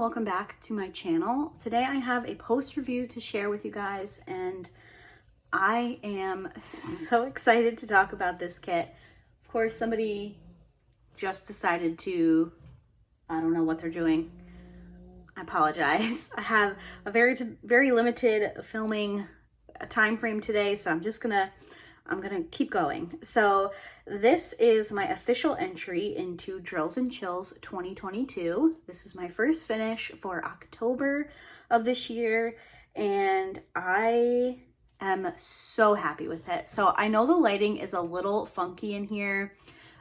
welcome back to my channel. Today I have a post review to share with you guys, and I am so excited to talk about this kit. Of course, somebody just decided to, I don't know what they're doing. I apologize. I have a very limited filming time frame today, so I'm gonna keep going. So this is my official entry into Drills and Chills 2022. This is my first finish for October of this year, and I am so happy with it. So I know the lighting is a little funky in here.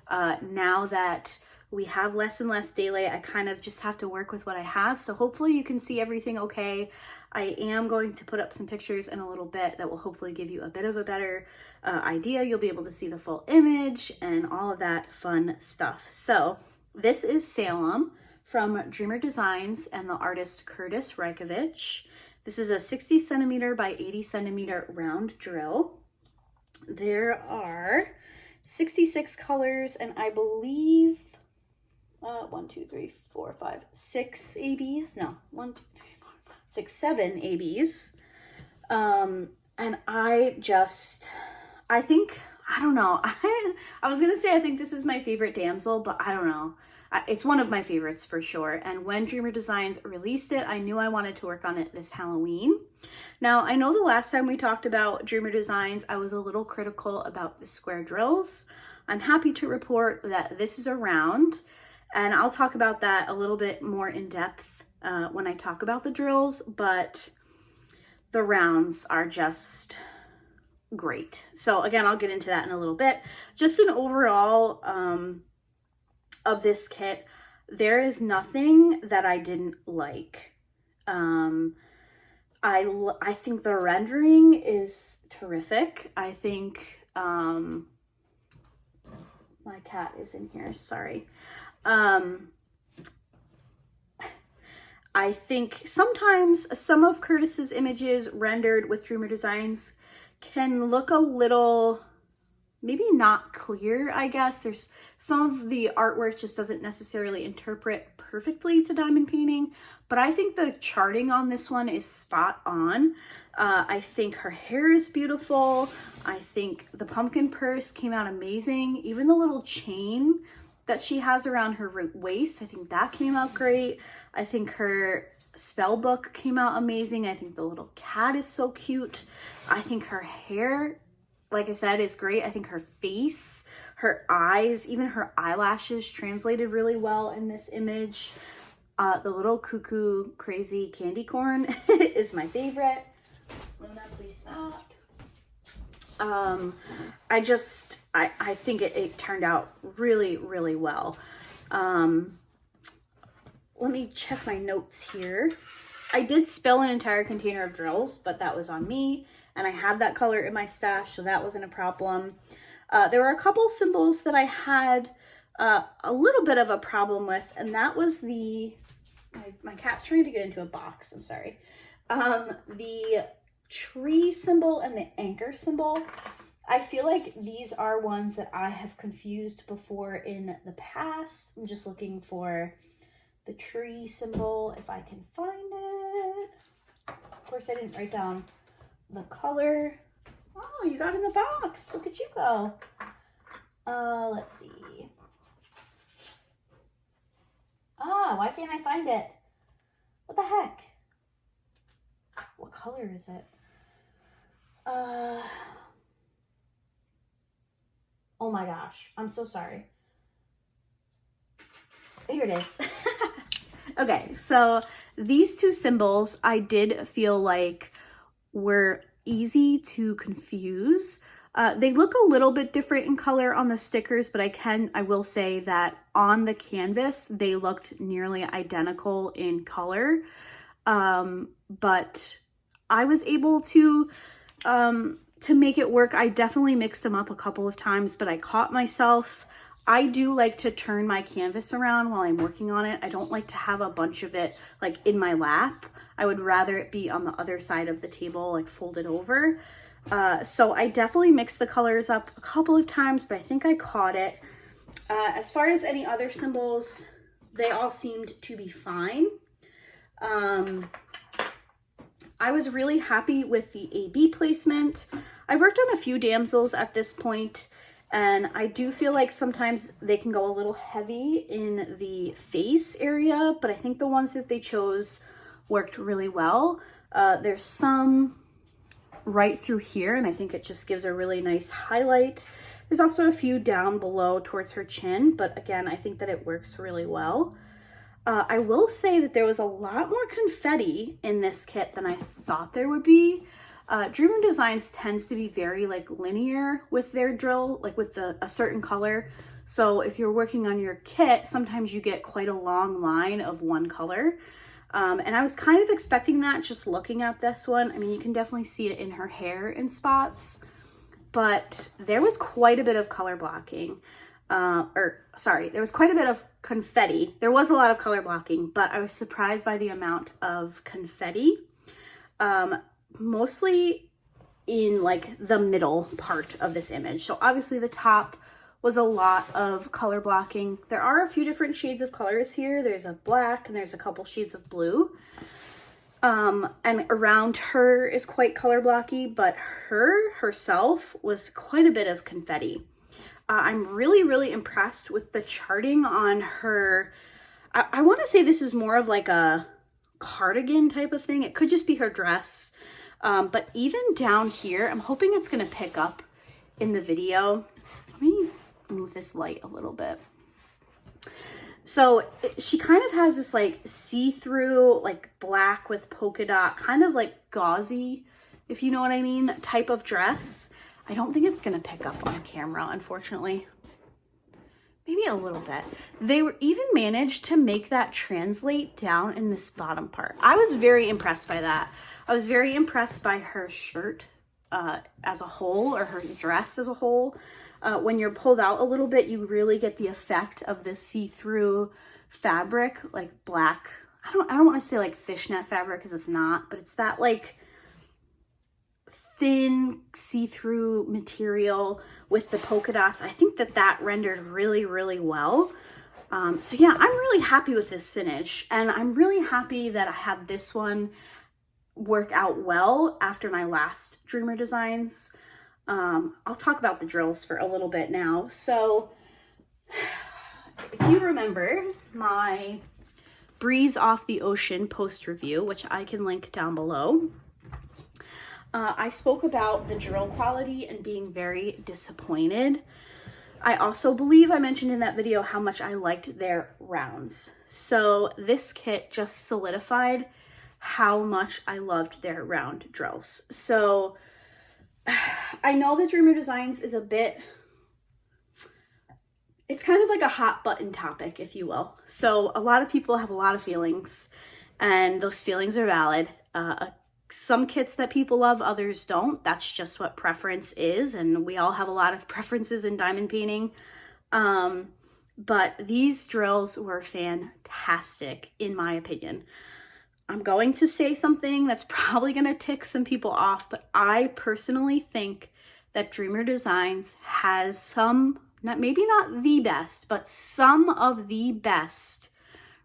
Now that we have less and less daylight, I kind of just have to work with what I have. So hopefully you can see everything okay. I am going to put up some pictures in a little bit that will hopefully give you a bit of a better idea. You'll be able to see the full image and all of that fun stuff. So this is Salem from Dreamer Designs and the artist Kurtis Rykovich. This is a 60 centimeter by 80 centimeter round drill. There are 66 colors, and I believe 6 ABs. No, 7 ABs. And I don't know. I was gonna say I think this is my favorite damsel, but I don't know. It's one of my favorites for sure. And when Dreamer Designs released it, I knew I wanted to work on it this Halloween. Now, I know the last time we talked about Dreamer Designs, I was a little critical about the square drills. I'm happy to report that this is a round, and I'll talk about that a little bit more in depth when I talk about the drills, but the rounds are just great. So again, I'll get into that in a little bit. Just an overall of this kit, there is nothing that I didn't like. I think the rendering is terrific. I think my cat is in here, sorry. I think sometimes some of Kurtis's images rendered with Dreamer Designs can look a little, maybe not clear, I guess. There's some of the artwork just doesn't necessarily interpret perfectly to diamond painting, but I think the charting on this one is spot on. I think her hair is beautiful. I think the pumpkin purse came out amazing. Even the little chain that she has around her waist, I think that came out great. I think her spell book came out amazing. I think the little cat is so cute. I think her hair, like I said, is great. I think her face, her eyes, even her eyelashes translated really well in this image. The little cuckoo crazy candy corn is my favorite. Luna, please stop. I think it turned out really, really well. Let me check my notes here. I did spill an entire container of drills, but that was on me, and I had that color in my stash, so that wasn't a problem. There were a couple symbols that I had a little bit of a problem with, and that was my cat's trying to get into a box, I'm sorry. The tree symbol and the anchor symbol. I feel like these are ones that I have confused before in the past. I'm just looking for the tree symbol, if I can find it. Of course, I didn't write down the color. Oh, you got in the box. Look at you go. Let's see. Ah, why can't I find it? What the heck? What color is it? Oh my gosh, I'm so sorry. Here it is. Okay, so these two symbols I did feel like were easy to confuse. They look a little bit different in color on the stickers, but I will say that on the canvas, they looked nearly identical in color. But I was able to make it work. I definitely mixed them up a couple of times, but I caught myself. I do like to turn my canvas around while I'm working on it. I don't like to have a bunch of it like in my lap. I would rather it be on the other side of the table, like folded over. So I definitely mixed the colors up a couple of times, but I think I caught it. As far as any other symbols, they all seemed to be fine. I was really happy with the AB placement. I've worked on a few damsels at this point, and I do feel like sometimes they can go a little heavy in the face area, but I think the ones that they chose worked really well. There's some right through here, and I think it just gives a really nice highlight. There's also a few down below towards her chin, but again, I think that it works really well. I will say that there was a lot more confetti in this kit than I thought there would be. Dreamer Designs tends to be very like linear with their drill, like with a certain color. So if you're working on your kit, sometimes you get quite a long line of one color. And I was kind of expecting that just looking at this one. I mean, you can definitely see it in her hair in spots, but there was quite a bit of color blocking. There was quite a bit of confetti. There was a lot of color blocking, but I was surprised by the amount of confetti, mostly in like the middle part of this image. So obviously the top was a lot of color blocking. There are a few different shades of colors here. There's a black and there's a couple shades of blue. And around her is quite color blocky, but herself was quite a bit of confetti. I'm really, really impressed with the charting on her. I want to say this is more of like a cardigan type of thing. It could just be her dress. But even down here, I'm hoping it's going to pick up in the video. Let me move this light a little bit. So she kind of has this like see-through, like black with polka dot, kind of like gauzy, if you know what I mean, type of dress. I don't think it's going to pick up on camera, unfortunately. Maybe a little bit. They were even managed to make that translate down in this bottom part. I was very impressed by that. I was very impressed by her shirt as a whole, or her dress as a whole. When you're pulled out a little bit, you really get the effect of this see-through fabric, like black. I don't want to say like fishnet fabric because it's not, but it's that like thin see-through material with the polka dots. I think that rendered really, really well. So yeah, I'm really happy with this finish, and I'm really happy that I had this one work out well after my last Dreamer Designs. I'll talk about the drills for a little bit now. So if you remember my Breeze Off the Ocean post review, which I can link down below, I spoke about the drill quality and being very disappointed. I also believe I mentioned in that video how much I liked their rounds. So this kit just solidified how much I loved their round drills. So I know that Dreamer Designs is it's kind of like a hot button topic, if you will. So a lot of people have a lot of feelings, and those feelings are valid. Some kits that people love, others don't. That's just what preference is, and we all have a lot of preferences in diamond painting. But these drills were fantastic, in my opinion. I'm going to say something that's probably going to tick some people off, but I personally think that Dreamer Designs has some, maybe not the best, but some of the best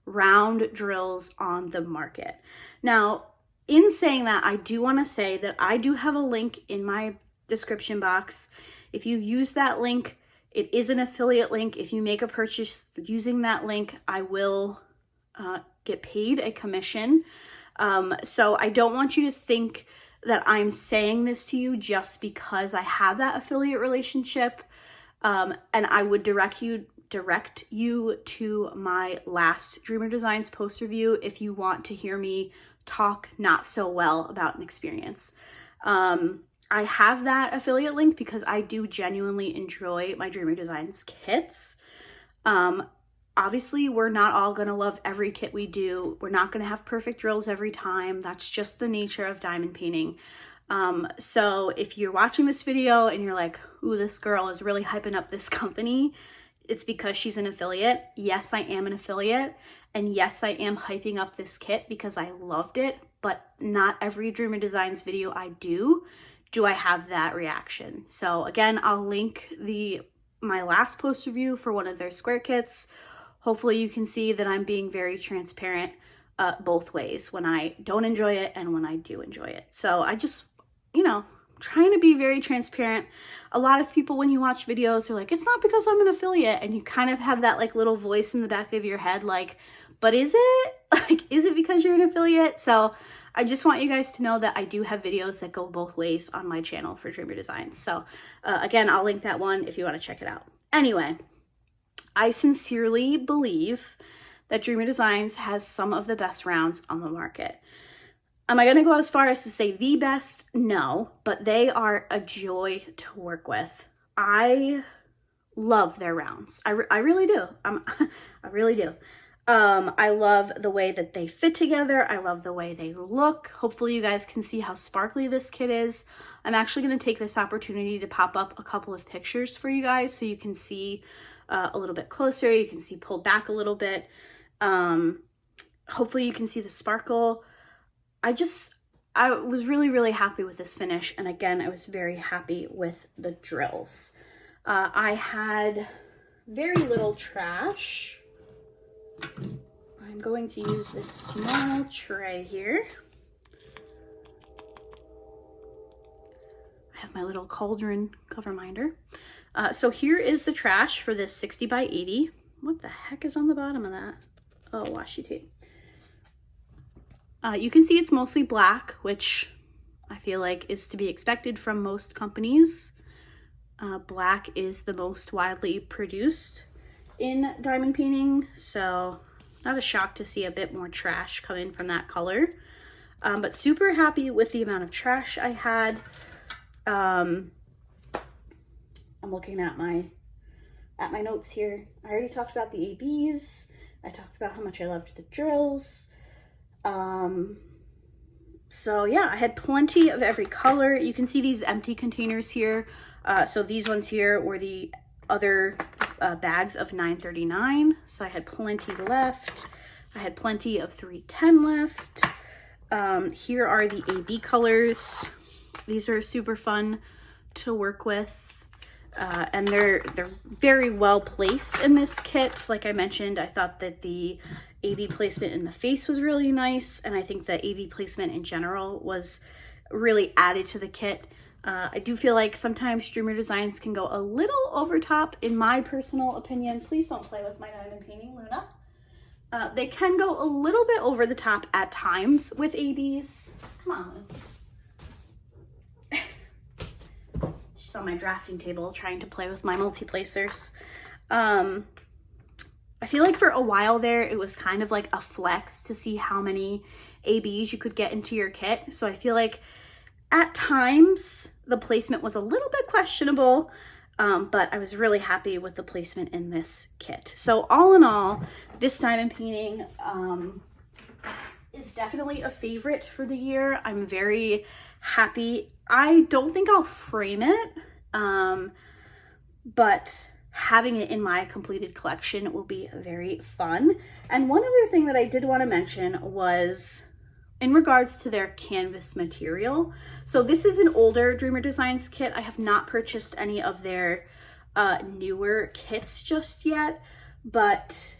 round drills on the market. Now, in saying that, I do want to say that I do have a link in my description box. If you use that link, it is an affiliate link. If you make a purchase using that link, I will get paid a commission. So I don't want you to think that I'm saying this to you just because I have that affiliate relationship. And I would direct you to my last Dreamer Designs post review if you want to hear me talk not so well about an experience. I have that affiliate link because I do genuinely enjoy my Dreamer Designs kits. Obviously, we're not all going to love every kit we do. We're not going to have perfect drills every time. That's just the nature of diamond painting. So if you're watching this video and you're like, ooh, this girl is really hyping up this company, it's because she's an affiliate. Yes, I am an affiliate. And yes, I am hyping up this kit because I loved it. But not every Dreamer Designs video I do I have that reaction. So again, I'll link my last post review for one of their square kits. Hopefully you can see that I'm being very transparent both ways, when I don't enjoy it and when I do enjoy it. So I just, you know, trying to be very transparent. A lot of people, when you watch videos, are like, it's not because I'm an affiliate, and you kind of have that like little voice in the back of your head like, but is it? Like, is it because you're an affiliate? So I just want you guys to know that I do have videos that go both ways on my channel for Dreamer Designs. So again, I'll link that one if you want to check it out. Anyway, I sincerely believe that Dreamer Designs has some of the best rounds on the market. Am I going to go as far as to say the best? No, but they are a joy to work with. I love their rounds. I really do. I really do. I love the way that they fit together. I love the way they look. Hopefully you guys can see how sparkly this kit is. I'm actually going to take this opportunity to pop up a couple of pictures for you guys so you can see a little bit closer. You can see pulled back a little bit. Hopefully you can see the sparkle. I was really happy with this finish. And again, I was very happy with the drills. I had very little trash. I'm going to use this small tray here. I have my little cauldron cover minder. So here is the trash for this 60 by 80. What the heck is on the bottom of that? Oh, washi tape. You can see it's mostly black, which I feel like is to be expected from most companies. Black is the most widely produced in diamond painting, so not a shock to see a bit more trash come in from that color. But super happy with the amount of trash I had. I'm looking at my notes here. I already talked about the ABs. I talked about how much I loved the drills. So yeah, I had plenty of every color. You can see these empty containers here. So these ones here were the other bags of 939. So I had plenty left. I had plenty of 310 left. Here are the AB colors. These are super fun to work with. And they're very well placed in this kit. Like I mentioned, I thought that the AB placement in the face was really nice, and I think the AB placement in general was really added to the kit. I do feel like sometimes Dreamer Designs can go a little over top, in my personal opinion. Please don't play with my diamond painting, Luna. They can go a little bit over the top at times with ABs. Come on, Liz. She's on my drafting table trying to play with my multi-placers. I feel like for a while there, it was kind of like a flex to see how many ABs you could get into your kit. So I feel like at times the placement was a little bit questionable, but I was really happy with the placement in this kit. So all in all, this diamond painting is definitely a favorite for the year. I'm very happy. I don't think I'll frame it, but having it in my completed collection will be very fun. And one other thing that I did want to mention was in regards to their canvas material. So this is an older Dreamer Designs kit. I have not purchased any of their newer kits just yet, but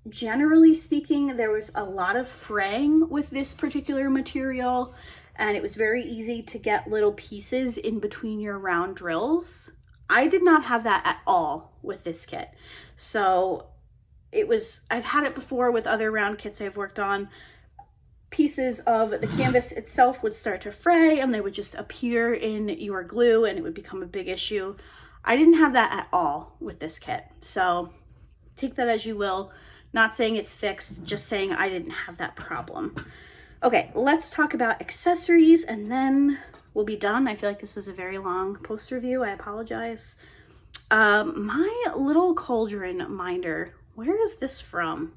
generally speaking, there was a lot of fraying with this particular material, and it was very easy to get little pieces in between your round drills. I did not have that at all with this kit. So I've had it before with other round kits I've worked on. Pieces of the canvas itself would start to fray and they would just appear in your glue and it would become a big issue. I didn't have that at all with this kit. So take that as you will. Not saying it's fixed, just saying I didn't have that problem. Okay, let's talk about accessories and then we'll be done. I feel like this was a very long post review. I apologize. My little cauldron minder, where is this from?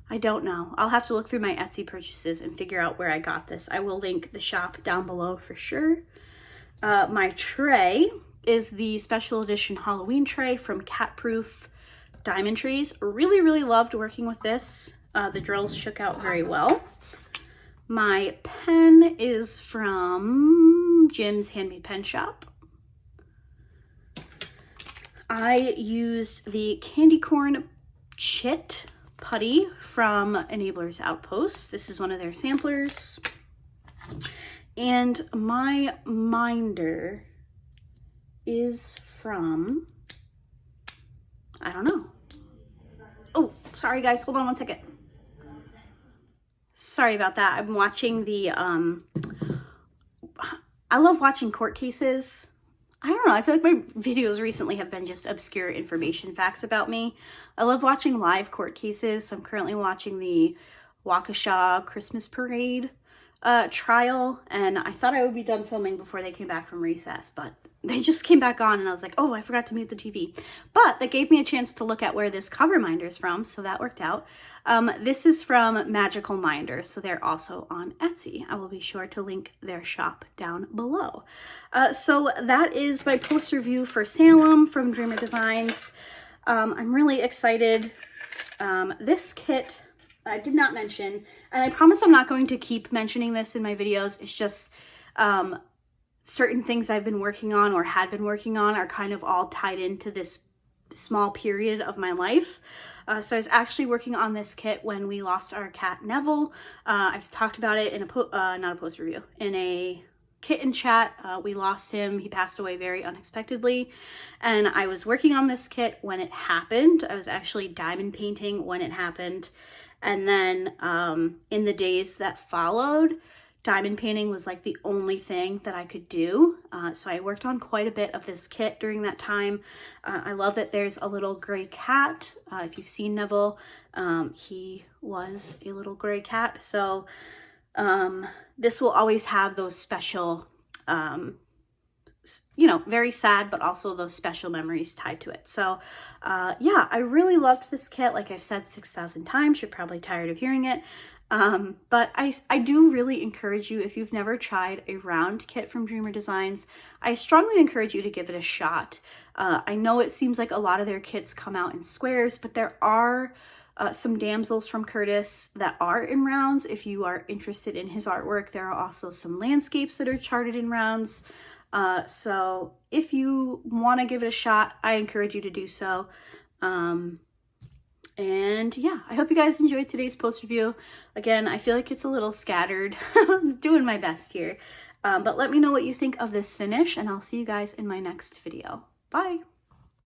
I don't know. I'll have to look through my Etsy purchases and figure out where I got this. I will link the shop down below for sure. My tray is the special edition Halloween tray from Catproof Diamond Trees. Really loved working with this. The drills shook out very well. My pen is from Jim's Handmade Pen Shop. I used the Candy Corn Chit putty from Enablers Outpost. This is one of their samplers. And my minder is from, I don't know. Oh, sorry guys, hold on one second. Sorry about that. I'm watching the, I love watching court cases. I don't know, I feel like my videos recently have been just obscure information facts about me. I love watching live court cases, so I'm currently watching the Waukesha Christmas Parade trial, and I thought I would be done filming before they came back from recess, but they just came back on and I was like, oh, I forgot to mute the TV. But that gave me a chance to look at where this cover minder is from, so that worked out. This is from Magical Minders, so they're also on Etsy. I will be sure to link their shop down below. So that is my post review for Salem from Dreamer Designs. I'm really excited. This kit, I did not mention, and I promise I'm not going to keep mentioning this in my videos. It's just certain things I've been working on or had been working on are kind of all tied into this small period of my life. So I was actually working on this kit when we lost our cat Neville. I've talked about it in a not a post review, in a kitten chat. We lost him. He passed away very unexpectedly, and I was working on this kit when it happened. I was actually diamond painting when it happened, and then in the days that followed, diamond painting was like the only thing that I could do. So I worked on quite a bit of this kit during that time. I love that there's a little gray cat. If you've seen Neville, he was a little gray cat. So this will always have those special, you know, very sad, but also those special memories tied to it. So yeah, I really loved this kit. Like I've said 6,000 times, you're probably tired of hearing it. But I do really encourage you, if you've never tried a round kit from Dreamer Designs, I strongly encourage you to give it a shot. I know it seems like a lot of their kits come out in squares, but there are some damsels from Kurtis that are in rounds. If you are interested in his artwork, there are also some landscapes that are charted in rounds. So if you want to give it a shot, I encourage you to do so. And yeah, I hope you guys enjoyed today's post review. Again, I feel like it's a little scattered. I'm doing my best here. But let me know what you think of this finish, and I'll see you guys in my next video. Bye!